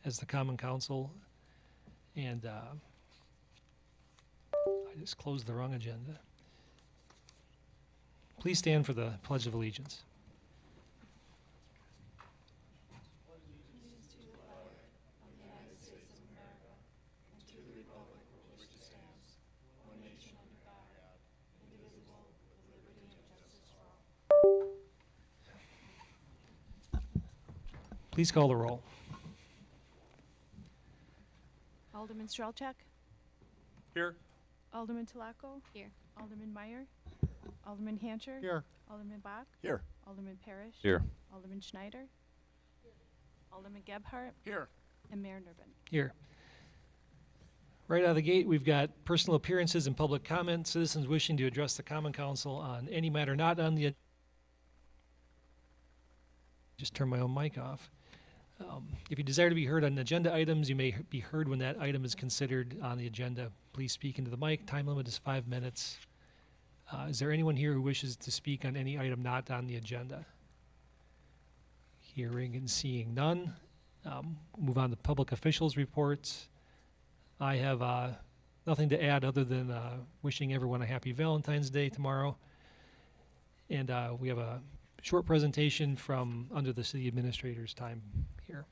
as the Common Council. And I just closed the wrong agenda. Please stand for the Pledge of Allegiance. Please call the roll. Alderman Strelchak? Here. Alderman Talaco? Here. Alderman Meyer? Alderman Hancher? Here. Alderman Bach? Here. Alderman Parrish? Here. Alderman Schneider? Alderman Gebhardt? Here. And Mayor Nurbin. Here. Right out of the gate, we've got personal appearances and public comment. Citizens wishing to address the Common Council on any matter not on the... Just turn my own mic off. If you desire to be heard on agenda items, you may be heard when that item is considered on the agenda. Please speak into the mic. Time limit is 5 minutes. Is there anyone here who wishes to speak on any item not on the agenda? Hearing and seeing none. Move on to public officials reports. I have nothing to add other than wishing everyone a happy Valentine's Day tomorrow. And we have a short presentation from under the city administrator's time here.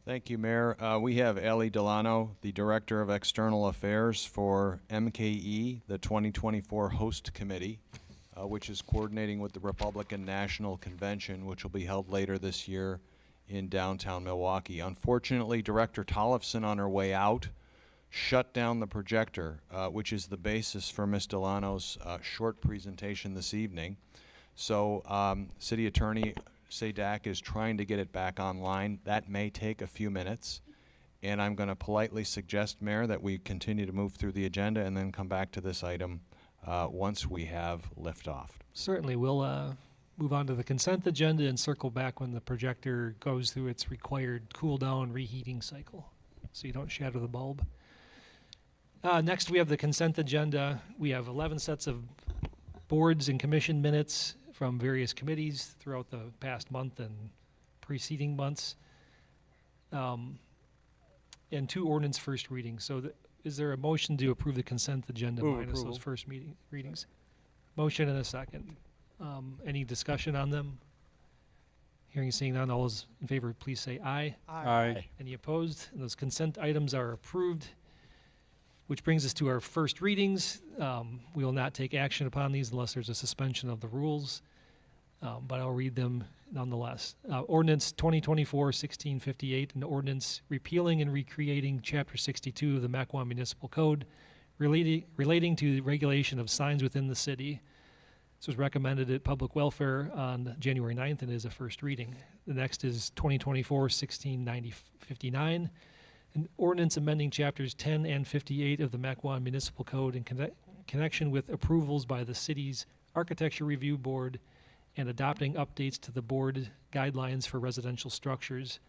Thank you, Mayor. We have Ellie Delano, the Director of External Affairs for MKE, the 2024 Host Committee, which is coordinating with the Republican National Convention, which will be held later this year in downtown Milwaukee. Unfortunately, Director Tollefson, on her way out, shut down the projector, which is the basis for Ms. Delano's short presentation this evening. So City Attorney Sadak is trying to get it back online. That may take a few minutes. And I'm going to politely suggest, Mayor, that we continue to move through the agenda and then come back to this item once we have liftoff. Certainly, we'll move on to the consent agenda and circle back when the projector goes through its required cool down reheating cycle, so you don't shatter the bulb. Next, we have the consent agenda. We have 11 sets of boards and commission minutes from various committees throughout the past month and preceding months, and 2 ordinance first readings. So is there a motion to approve the consent agenda minus those first readings? Motion and a second. Any discussion on them? Hearing and seeing none, all those in favor, please say aye. Aye. Any opposed? And those consent items are approved, which brings us to our first readings. We will not take action upon these unless there's a suspension of the rules, but I'll read them nonetheless. Ordinance 2024-1658, an ordinance repealing and recreating Chapter 62 of the Mequon Municipal Code relating to the regulation of signs within the city. This was recommended at Public Welfare on January 9th and is a first reading. The next is 2024-1659, an ordinance amending Chapters 10 and 58 of the Mequon Municipal Code in connection with approvals by the city's Architecture Review Board and adopting updates to the board guidelines for residential structures.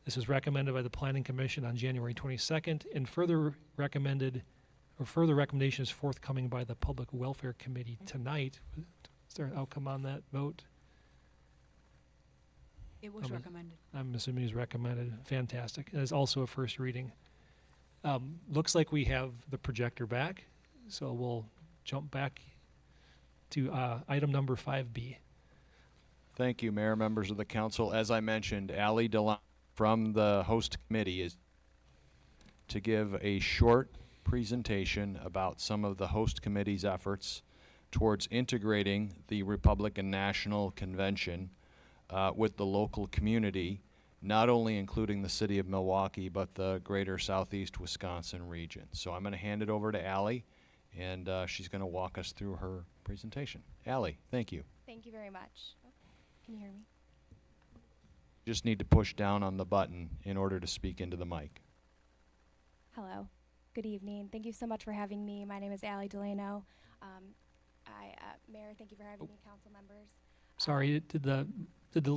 This was recommended by the Planning Commission on January 22nd, and further recommendation is forthcoming by the Public Welfare Committee tonight. Is there an outcome on that vote? It was recommended. I'm assuming it's recommended. Fantastic. It is also a first reading. Looks like we have the projector back, so we'll jump back to item number 5B. Thank you, Mayor, members of the council. As I mentioned, Allie Delano from the host committee is to give a short presentation about some of the host committee's efforts towards integrating the Republican National Convention with the local community, not only including the city of Milwaukee, but the greater Southeast Wisconsin region. So I'm going to hand it over to Allie, and she's going to walk us through her presentation. Allie, thank you. Thank you very much. Oh, can you hear me? Just need to push down on the button in order to speak into the mic. Hello. Good evening. Thank you so much for having me. My name is Allie Delano. Mayor, thank you for having me, council members. Sorry, did the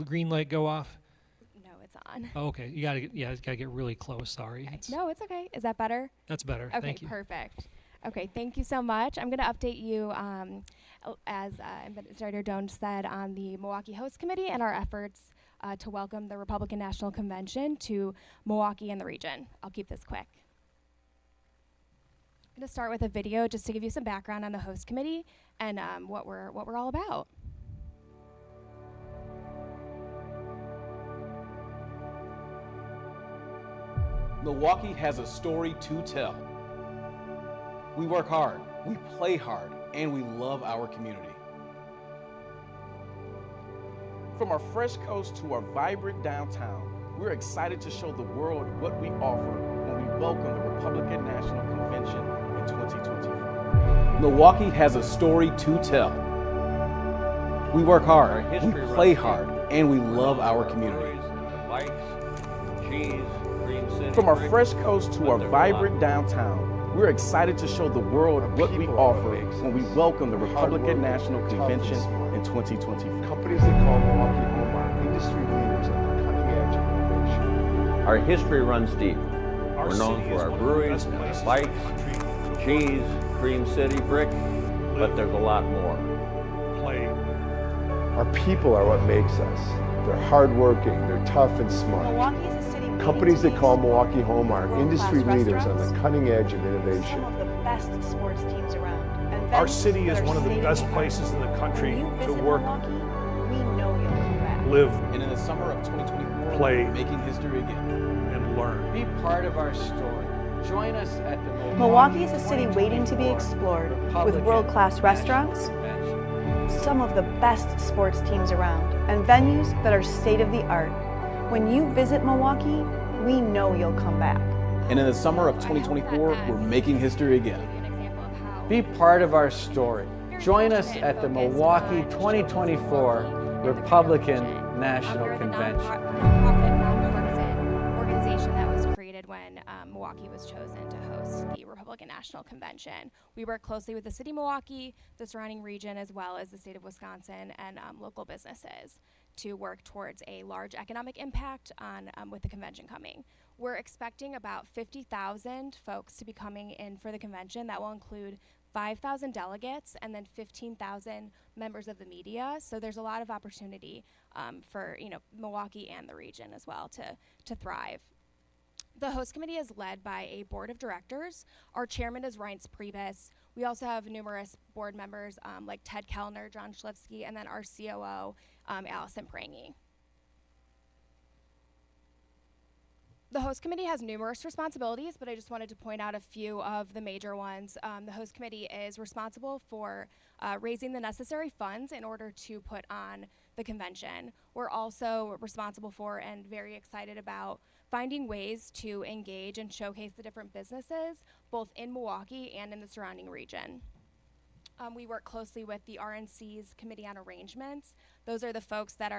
green light go off? No, it's on. Oh, okay, you gotta get really close. Sorry. Okay. No, it's okay. Is that better? That's better. Okay, Thank you. perfect. Okay, thank you so much. I'm going to update you, as Administrator Jones said, on the Milwaukee Host Committee and our efforts to welcome the Republican National Convention to Milwaukee and the region. I'll keep this quick. I'm going to start with a video just to give you some background on the host committee and what we're all about. Milwaukee has a story to tell. We work hard, we play hard, and we love our community. From our fresh coast to our vibrant downtown, we're excited to show the world what we offer when we welcome the Republican National Convention in 2024. Milwaukee has a story to tell. We work hard, we play hard, and we love our community. From our fresh coast to our vibrant downtown, we're excited to show the world what we offer when we welcome the Republican National Convention in 2024. Companies that call Milwaukee home are industry leaders on the cutting edge of innovation. Our history runs deep. We're known for our breweries, and our bikes, cheese, Cream City, brick, but there's a lot more. Our people are what makes us. They're hardworking, they're tough and smart. Milwaukee is a city. Companies that call Milwaukee home are industry leaders on the restaurants, cutting edge of innovation. Some of the best sports teams around. And Our venues city that is are one of the best state-of-the-art. places in the country When you to visit work, Milwaukee, we know you'll come back. live, And in the summer of 2024, Play. we're making history again. and learn. Be part of our story. Join us at the Milwaukee is a city waiting to be explored with world-class restaurants, some of the best sports teams around, and venues that are state-of-the-art. When you visit Milwaukee, we know you'll come back. And in the summer of So I hope 2024, that we're making history give again. you an example of how Be part of our story. very Join us passionate at the and focused Milwaukee on 2024 Milwaukee and the Republican convention. National We're the Convention. nonprofit, nonpartisan organization that was created when Milwaukee was chosen to host the Republican National Convention. We work closely with the city of Milwaukee, the surrounding region, as well as the state of Wisconsin and local businesses to work towards a large economic impact on with the convention coming. We're expecting about 50,000 folks to be coming in for the convention. That will include 5,000 delegates and then 15,000 members of the media. So there's a lot of opportunity for Milwaukee and the region as well to thrive. The host committee is led by a board of directors. Our chairman is Reince Priebus. We also have numerous board members like Ted Kellner, John Schlifsky, and then our COO, Allison Prangy. The host committee has numerous responsibilities, but I just wanted to point out a few of the major ones. The host committee is responsible for raising the necessary funds in order to put on the convention. We're also responsible for and very excited about finding ways to engage and showcase the different businesses, both in Milwaukee and in the surrounding region. We work closely with the RNC's Committee on Arrangements. Those are the folks that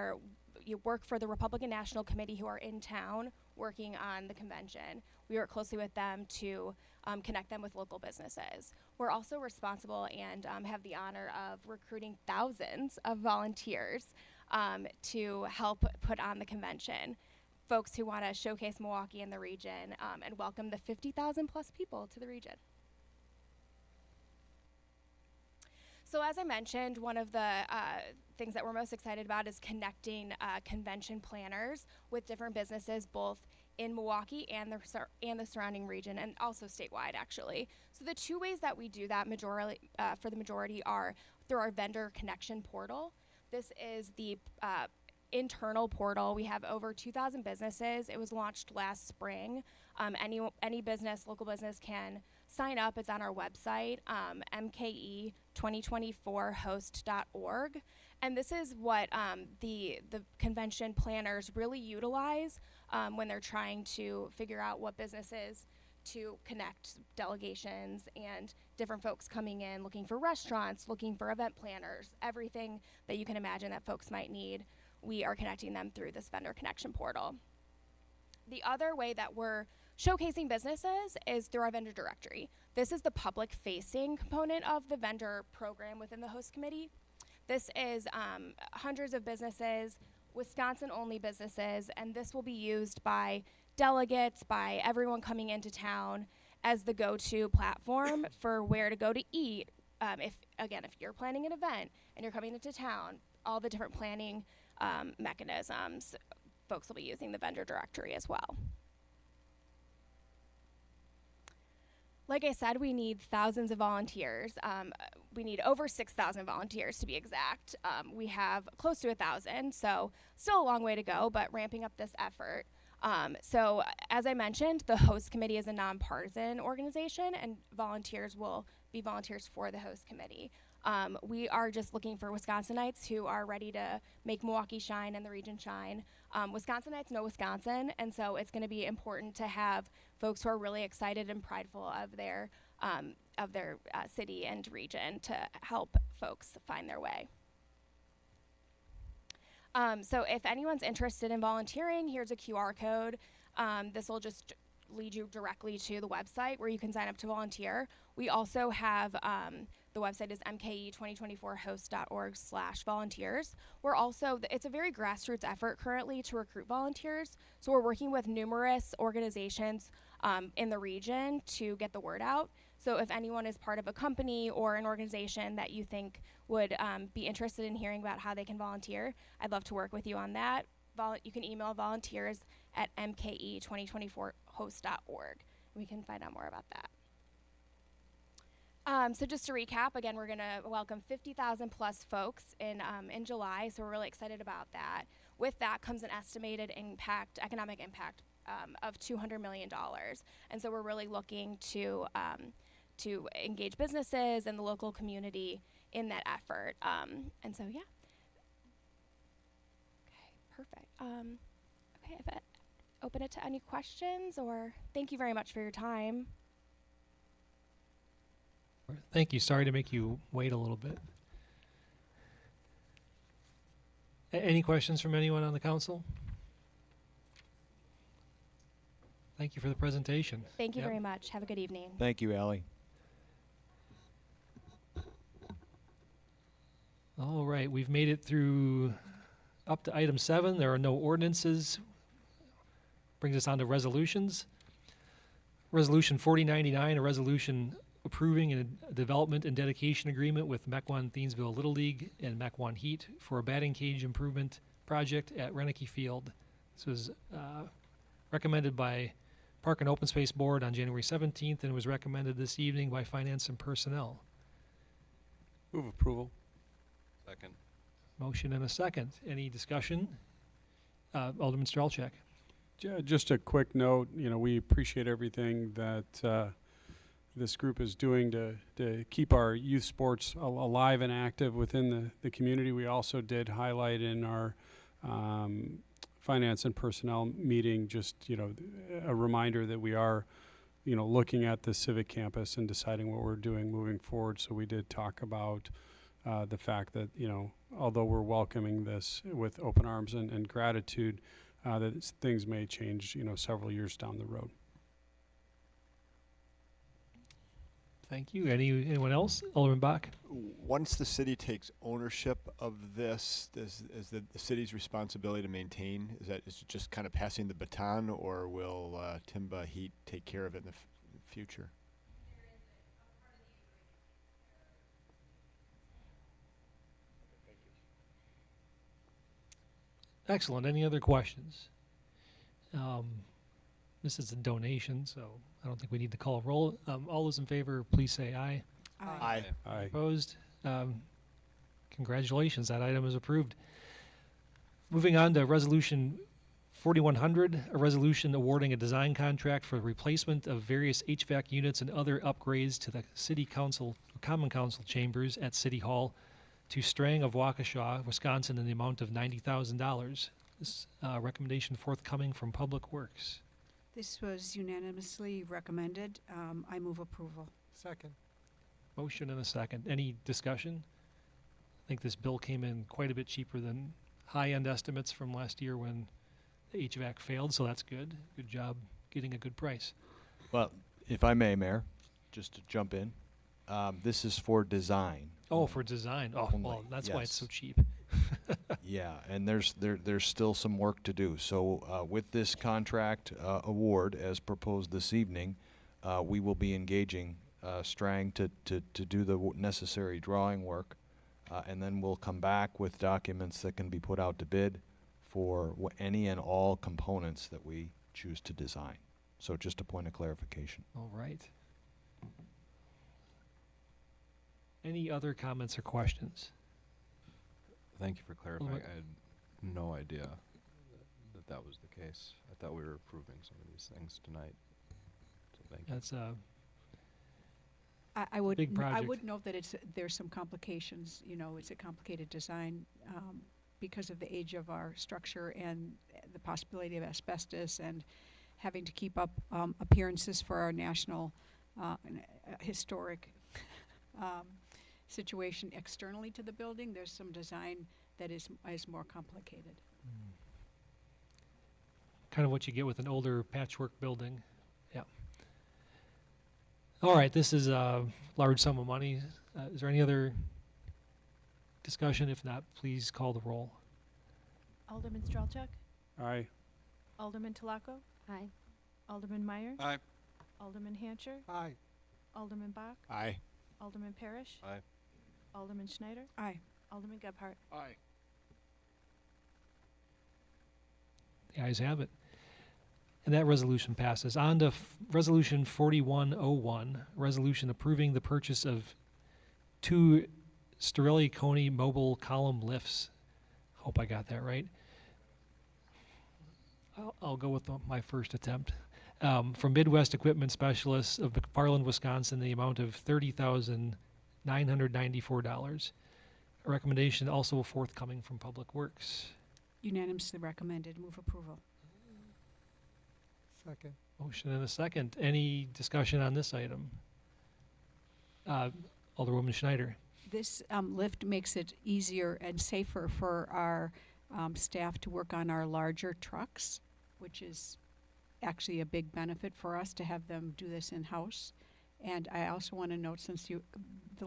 work for the Republican National Committee who are in town working on the convention. We work closely with them to connect them with local businesses. We're also responsible and have the honor of recruiting thousands of volunteers to help put on the convention. Folks who want to showcase Milwaukee and the region and welcome the 50,000 plus people to the region. So as I mentioned, one of the things that we're most excited about is connecting convention planners with different businesses, both in Milwaukee and the surrounding region, and also statewide, actually. So the two ways that we do that for the majority are through our vendor connection portal. This is the internal portal. We have over 2,000 businesses. It was launched last spring. Any business, local business, can sign up. It's on our website, mke2024host.org. And this is what the convention planners really utilize when they're trying to figure out what businesses to connect delegations and different folks coming in, looking for restaurants, looking for event planners, everything that you can imagine that folks might need. We are connecting them through this vendor connection portal. The other way that we're showcasing businesses is through our vendor directory. This is the public-facing component of the vendor program within the host committee. This is hundreds of businesses, Wisconsin-only businesses, and this will be used by delegates, by everyone coming into town as the go-to platform for where to go to eat. If you're planning an event and you're coming into town, all the different planning mechanisms, folks will be using the vendor directory as well. Like I said, we need thousands of volunteers. We need over 6,000 volunteers to be exact. We have close to 1,000, so still a long way to go, but ramping up this effort. So as I mentioned, the host committee is a nonpartisan organization, and volunteers will be volunteers for the host committee. We are just looking for Wisconsinites who are ready to make Milwaukee shine and the region shine. Wisconsinites know Wisconsin, and so it's going to be important to have folks who are really excited and prideful of their city and region to help folks find their way. So if anyone's interested in volunteering, here's a QR code. This will just lead you directly to the website where you can sign up to volunteer. We also have, the website is mke2024host.org/volunteers. We're also, it's a very grassroots effort currently to recruit volunteers. So we're working with numerous organizations in the region to get the word out. So if anyone is part of a company or an organization that you think would be interested in hearing about how they can volunteer, I'd love to work with you on that. You can email volunteers at mke2024host.org. We can find out more about that. So just to recap, again, we're going to welcome 50,000 plus folks in July, so we're really excited about that. With that comes an estimated economic impact of $200 million. And so we're really looking to engage businesses and the local community in that effort. And so, yeah. Okay, perfect. Okay, if I open it to any questions, or thank you very much for your time. Thank you. Sorry to make you wait a little bit. Any questions from anyone on the council? Thank you for the presentation. Thank you very much. Have a good evening. Thank you, Allie. All right, we've made it through up to item 7. There are no ordinances. Brings us on to resolutions. Resolution 4099, a resolution approving a development and dedication agreement with Mequon Thiensville Little League and Mequon Heat for a batting cage improvement project at Renicky Field. This was recommended by Park and Open Space Board on January 17th and was recommended this evening by Finance and Personnel. Move approval. Second. Motion and a second. Any discussion? Alderman Strelchak. Just a quick note, we appreciate everything that this group is doing to keep our youth sports alive and active within the community. We also did highlight in our finance and personnel meeting just, a reminder that we are, looking at the civic campus and deciding what we're doing moving forward. So we did talk about the fact that, although we're welcoming this with open arms and gratitude, that things may change, several years down the road. Thank you. Anyone else? Alderman Bach. Once the city takes ownership of this, is the city's responsibility to maintain? Is it just kind of passing the baton, or will Timba Heat take care of it in the future? Excellent. Any other questions? This is a donation, so I don't think we need to call a roll. All those in favor, please say aye. Aye. Aye. Opposed? Congratulations. That item is approved. Moving on to Resolution 4100, a resolution awarding a design contract for the replacement of various HVAC units and other upgrades to the City Council, Common Council chambers at City Hall to Strang of Waukesha, Wisconsin, in the amount of $90,000. This recommendation forthcoming from Public Works. This was unanimously recommended. I move approval. Second. Motion and a second. Any discussion? I think this bill came in quite a bit cheaper than high-end estimates from last year when the HVAC failed, so that's good. Good job getting a good price. Well, if I may, Mayor, just to jump in, this is for design. Oh, for design. Oh, Only, well, that's why it's yes. so cheap. Yeah, and there's still some work to do. So with this contract award, as proposed this evening, we will be engaging Strang to do the necessary drawing work, and then we'll come back with documents that can be put out to bid for any and all components that we choose to design. So just a point of clarification. All right. Any other comments or questions? Thank you for clarifying. Alright. I had no idea that that was the case. I thought we were approving some of these things tonight. So thank you. That's I would, Big I project. would note that there's some complications, you know, it's a complicated design, because of the age of our structure and the possibility of asbestos and having to keep up, appearances for our national, historic, situation externally to the building. There's some design that is more complicated. kind of what you get with an older patchwork building. Yeah. All right, this is a large sum of money. Is there any other discussion? If not, please call the roll. Alderman Strelchuk, Aye. Alderman Talaco, Aye. Alderman Meyer, Aye. Alderman Hancher, Aye. Alderman Bach, Aye. Alderman Parrish, Aye. Alderman Schneider, Aye. Alderman Gebhardt. Aye. The ayes have it. And that resolution passes. On to Resolution 4101, resolution approving the purchase of 2 Sterelli Coney mobile column lifts. Hope I got that right. I'll go with my first attempt. From Midwest Equipment Specialists of McFarland, Wisconsin, the amount of $30,994. A recommendation also forthcoming from Public Works. Unanimously recommended. Move approval. Second. Motion and a second. Any discussion on this item? Alderwoman Schneider. This lift makes it easier and safer for our staff to work on our larger trucks, which is actually a big benefit for us to have them do this in-house. And I also want to note, since the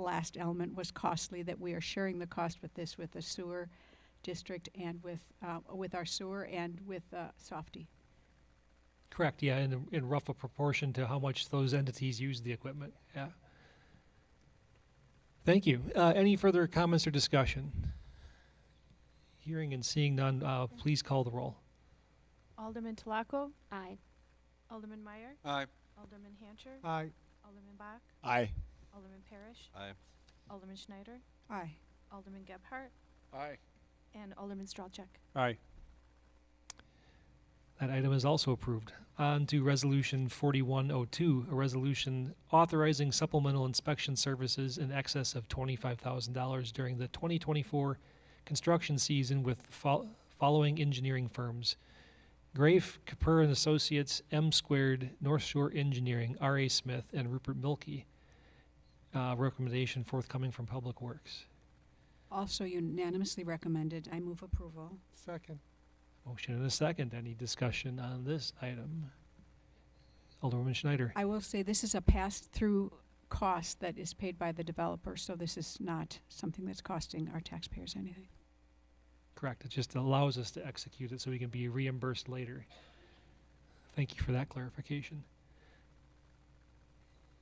last element was costly, that we are sharing the cost with this with the sewer district and with our sewer and with Softy. Correct, yeah, in rough a proportion to how much those entities use the equipment, yeah. Thank you. Any further comments or discussion? Hearing and seeing none, please call the roll. Alderman Talaco, Aye. Alderman Meyer, Aye. Alderman Hancher, Aye. Alderman Bach, Aye. Alderman Parrish, Aye. Alderman Schneider, Aye. Alderman Gebhardt, Aye. and Alderman Strelchuk. Aye. That item is also approved. On to Resolution 4102, a resolution authorizing supplemental inspection services in excess of $25,000 during the 2024 construction season with following engineering firms: Grafe, Kapur and Associates, M Squared, North Shore Engineering, R.A. Smith, and Rupert Milkey. Recommendation forthcoming from Public Works. Also unanimously recommended. I move approval. Second. Motion and a second. Any discussion on this item? Alderwoman Schneider. I will say this is a pass-through cost that is paid by the developer, so this is not something that's costing our taxpayers anything. Correct. It just allows us to execute it so we can be reimbursed later. Thank you for that clarification.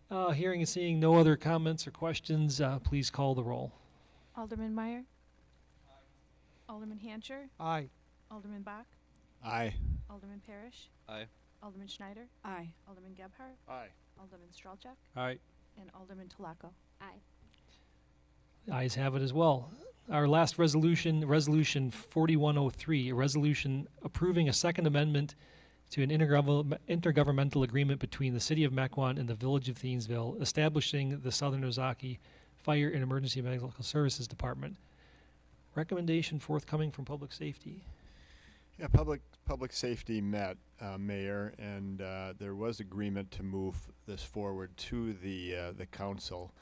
Hearing and seeing no other comments or questions, please call the roll. Alderman Meyer, Alderman Hancher, Aye. Alderman Bach, Aye. Alderman Parrish, Aye. Alderman Schneider, Aye. Alderman Gebhardt, Aye. Alderman Strelchuk, Aye. and Alderman Talaco. Aye. The ayes have it as well. Our last resolution, Resolution 4103, a resolution approving a second amendment to an intergovernmental agreement between the City of Mequon and the Village of Thiensville, establishing the Southern Ozaki Fire and Emergency Medical Services Department. Recommendation forthcoming from Public Safety. Yeah, public safety met, Mayor, and there was agreement to move this forward to the council.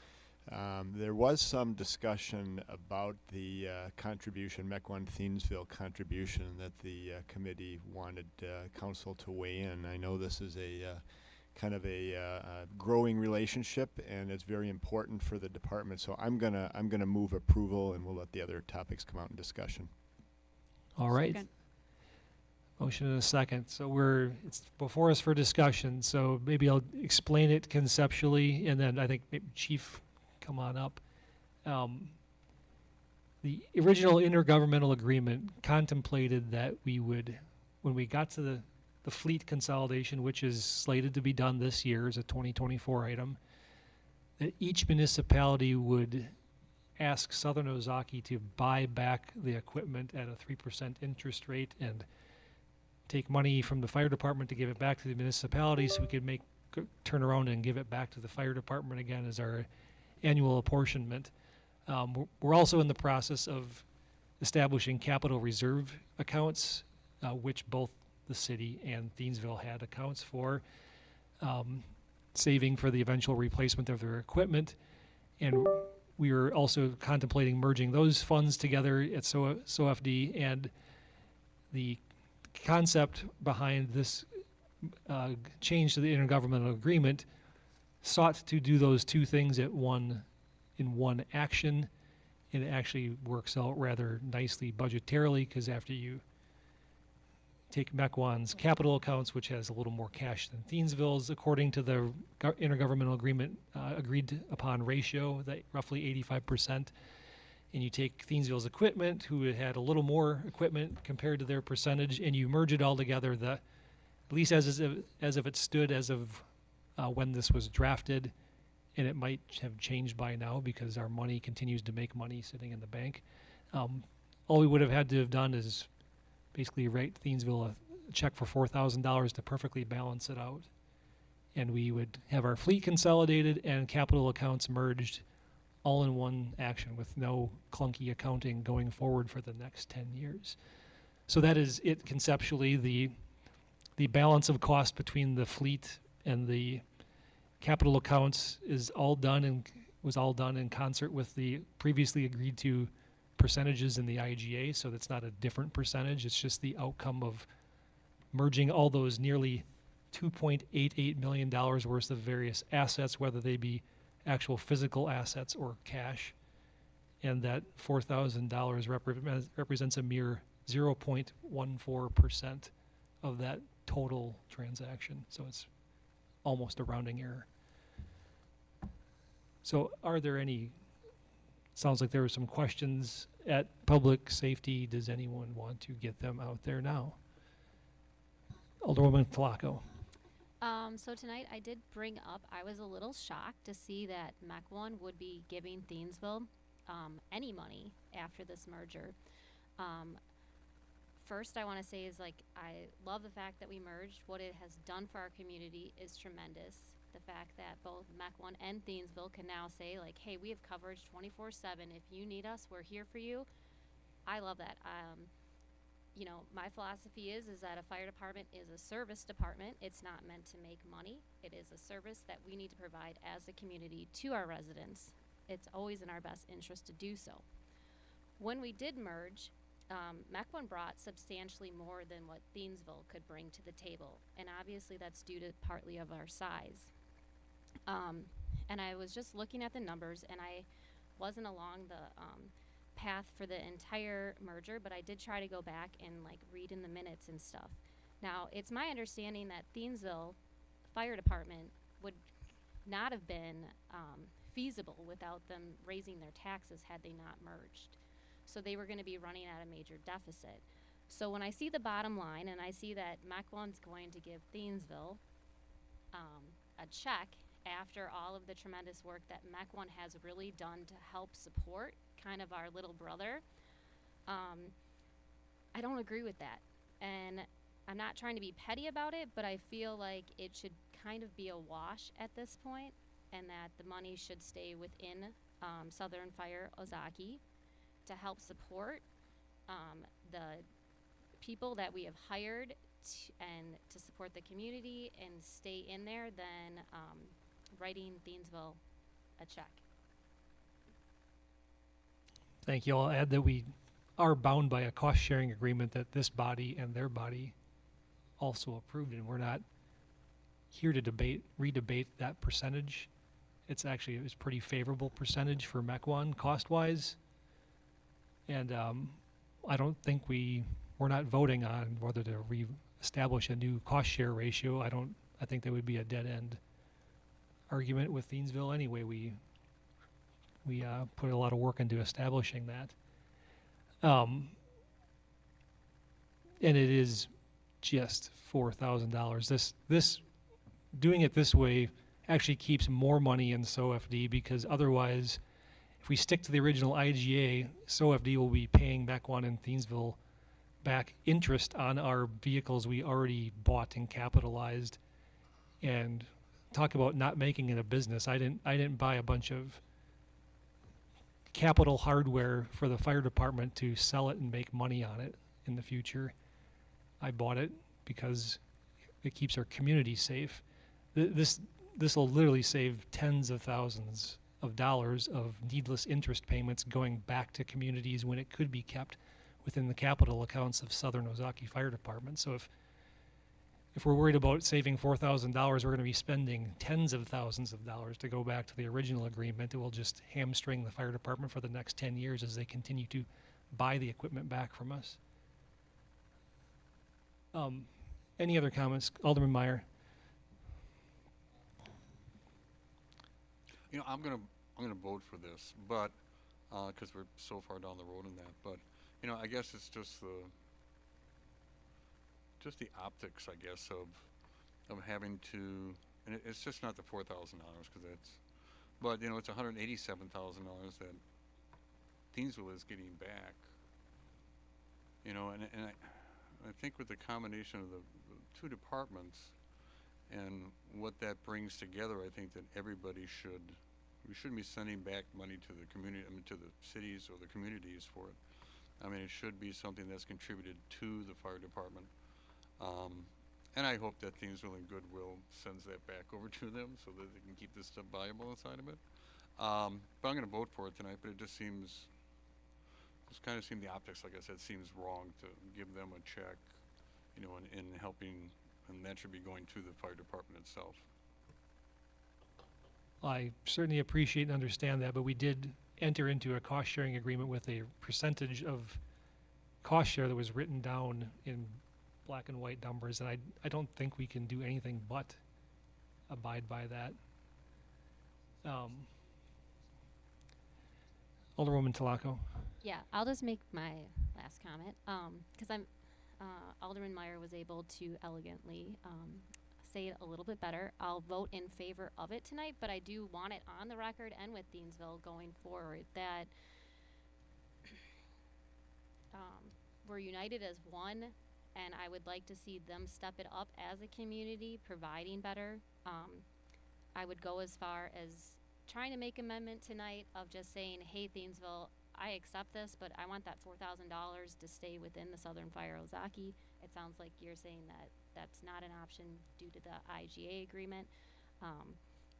There was some discussion about the contribution, Mequon-Thiensville contribution, that the committee wanted council to weigh in. I know this is a kind of a growing relationship, and it's very important for the department. So I'm gonna move approval, and we'll let the other topics come out in discussion. All right. Second. Motion and a second. So it's before us for discussion. So maybe I'll explain it conceptually, and then I think maybe Chief, come on up. the original intergovernmental agreement contemplated that we would, when we got to the fleet consolidation, which is slated to be done this year as a 2024 item, that each municipality would ask Southern Ozaki to buy back the equipment at a 3% interest rate and take money from the fire department to give it back to the municipality so we could turn around and give it back to the fire department again as our annual apportionment. We're also in the process of establishing capital reserve accounts, which both the city and Thiensville had accounts for, saving for the eventual replacement of their equipment. And we were also contemplating merging those funds together at SOFD, and the concept behind this change to the intergovernmental agreement sought to do those two things in one action, and it actually works out rather nicely budgetarily, because after you take Mequon's capital accounts, which has a little more cash than Thiensville's, according to the intergovernmental agreement agreed upon ratio, that roughly 85%, and you take Thiensville's equipment, who had a little more equipment compared to their percentage, and you merge it all together, at least as if it stood as of when this was drafted, and it might have changed by now because our money continues to make money sitting in the bank. All we would have had to have done is basically write Thiensville a check for $4,000 to perfectly balance it out. And we would have our fleet consolidated and capital accounts merged all in one action with no clunky accounting going forward for the next 10 years. So that is it conceptually. The balance of cost between the fleet and the capital accounts is all done and was all done in concert with the previously agreed to percentages in the IGA, so that's not a different percentage. It's just the outcome of merging all those nearly $2.88 million worth of various assets, whether they be actual physical assets or cash, and that $4,000 represents a mere 0.14% of that total transaction, so it's almost a rounding error. So are there any, sounds like there were some questions at public safety. Does anyone want to get them out there now? Alderwoman Tlaco. So tonight I did bring up, I was a little shocked to see that Mequon would be giving Thiensville any money after this merger. First, I want to say is, like, I love the fact that we merged. What it has done for our community is tremendous. The fact that both Mequon and Thiensville can now say, like, hey, we have coverage 24/7. If you need us, we're here for you. I love that. You know, my philosophy is that a fire department is a service department. It's not meant to make money. It is a service that we need to provide as a community to our residents. It's always in our best interest to do so. When we did merge, Mequon brought substantially more than what Thiensville could bring to the table, and obviously that's due to partly of our size. And I was just looking at the numbers, and I wasn't along the path for the entire merger, but I did try to go back and, like, read in the minutes and stuff. Now, it's my understanding that Thiensville Fire Department would not have been feasible without them raising their taxes had they not merged. So they were going to be running at a major deficit. So when I see the bottom line and I see that Mequon's going to give Thiensville a check after all of the tremendous work that Mequon has really done to help support kind of our little brother, I don't agree with that. And I'm not trying to be petty about it, but I feel like it should kind of be a wash at this point, and that the money should stay within Southern Fire Ozaki to help support the people that we have hired and to support the community and stay in there than writing Thiensville a check. Thank you. I'll add that we are bound by a cost-sharing agreement that this body and their body also approved, and we're not here to redebate that percentage. It was pretty favorable percentage for Mequon cost-wise, and I don't think we're not voting on whether to establish a new cost-share ratio. I think that would be a dead-end argument with Thiensville anyway. We put a lot of work into establishing that. And it is just $4,000. This doing it this way actually keeps more money in SOFD, because otherwise, if we stick to the original IGA, SOFD will be paying Mequon and Thiensville back interest on our vehicles we already bought and capitalized. And talk about not making it a business. I didn't buy a bunch of capital hardware for the fire department to sell it and make money on it in the future. I bought it because it keeps our community safe. This will literally save tens of thousands of dollars of needless interest payments going back to communities when it could be kept within the capital accounts of Southern Ozaki Fire Department. So if we're worried about saving $4,000, we're going to be spending tens of thousands of dollars to go back to the original agreement. It will just hamstring the fire department for the next 10 years as they continue to buy the equipment back from us. Any other comments? Alderman Meyer. You know, I'm gonna vote for this, but because we're so far down the road in that. But you know, I guess it's just the optics, I guess, of having to, and it's just not the $4,000 because that's, but you know, it's $187,000 that Thiensville is getting back. You know, and I think with the combination of the two departments and what that brings together, I think that we shouldn't be sending back money to the community, I mean, to the cities or the communities for it. I mean, it should be something that's contributed to the fire department. And I hope that Thiensville and Goodwill sends that back over to them so that they can keep this stuff viable inside of it. But I'm going to vote for it tonight, but it just kind of seemed the optics, like I said, seems wrong to give them a check, you know, in helping, and that should be going to the fire department itself. I certainly appreciate and understand that, but we did enter into a cost-sharing agreement with a percentage of cost share that was written down in black and white numbers, and I don't think we can do anything but abide by that. Alderwoman Tlaco. Yeah, I'll just make my last comment, because Alderman Meyer was able to elegantly say it a little bit better. I'll vote in favor of it tonight, but I do want it on the record and with Thiensville going forward that we're united as one, and I would like to see them step it up as a community, providing better. I would go as far as trying to make amendment tonight of just saying, hey, Thiensville, I accept this, but I want that $4,000 to stay within the Southern Fire Ozaki. It sounds like you're saying that that's not an option due to the IGA agreement.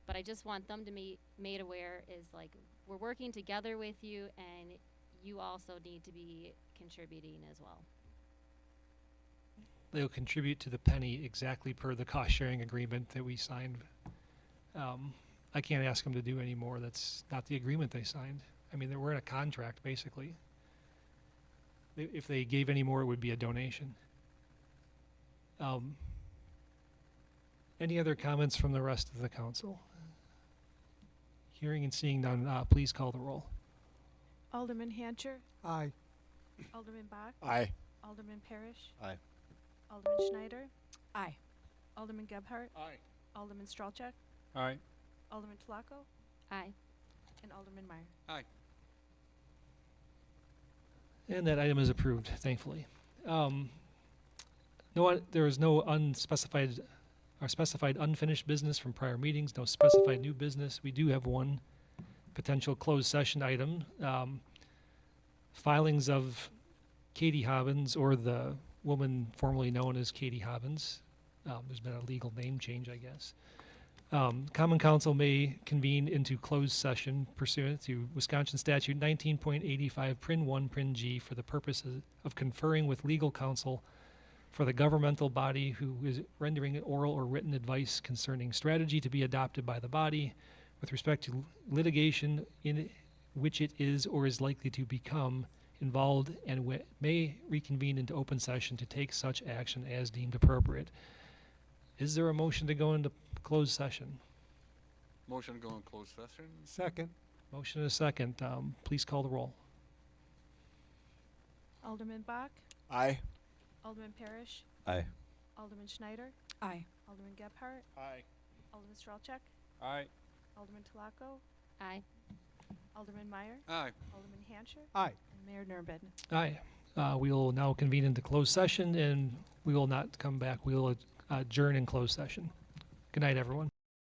But I just want them to be made aware is like, we're working together with you, and you also need to be contributing as well. They'll contribute to the penny exactly per the cost-sharing agreement that we signed. I can't ask them to do any more. That's not the agreement they signed. I mean, we're in a contract, basically. If they gave any more, it would be a donation. Any other comments from the rest of the council? Hearing and seeing none, please call the roll. Alderman Hancher. Aye. Alderman Bach. Aye. Alderman Parrish. Aye. Alderman Schneider. Aye. Alderman Gebhardt. Aye. Alderman Stralchuk. Aye. Alderman Tlaco. Aye. And Alderman Meyer. Aye. And that item is approved, thankfully. There is no unspecified or specified unfinished business from prior meetings, no specified new business. We do have one potential closed session item. Filings of Katie Hobbins, or the woman formerly known as Katie Hobbins. There's been a legal name change, I guess. Common Council may convene into closed session pursuant to Wisconsin Statute 19.85, Prin 1, Prin G, for the purposes of conferring with legal counsel for the governmental body who is rendering oral or written advice concerning strategy to be adopted by the body with respect to litigation in which it is or is likely to become involved, and may reconvene into open session to take such action as deemed appropriate. Is there a motion to go into closed session? Motion to go in closed session. Second. Motion and a second. Please call the roll. Alderman Bach, Aye. Alderman Parrish, Aye. Alderman Schneider, Aye. Alderman Gebhardt, Aye. Alderman Strelchak, Aye. Alderman Tolaco, Aye. Alderman Meyer, Aye. Alderman Hancher, Aye. and Mayor Nuremberg. Aye. We will now convene into closed session, and we will not come back. We will adjourn in closed session. Good night, everyone.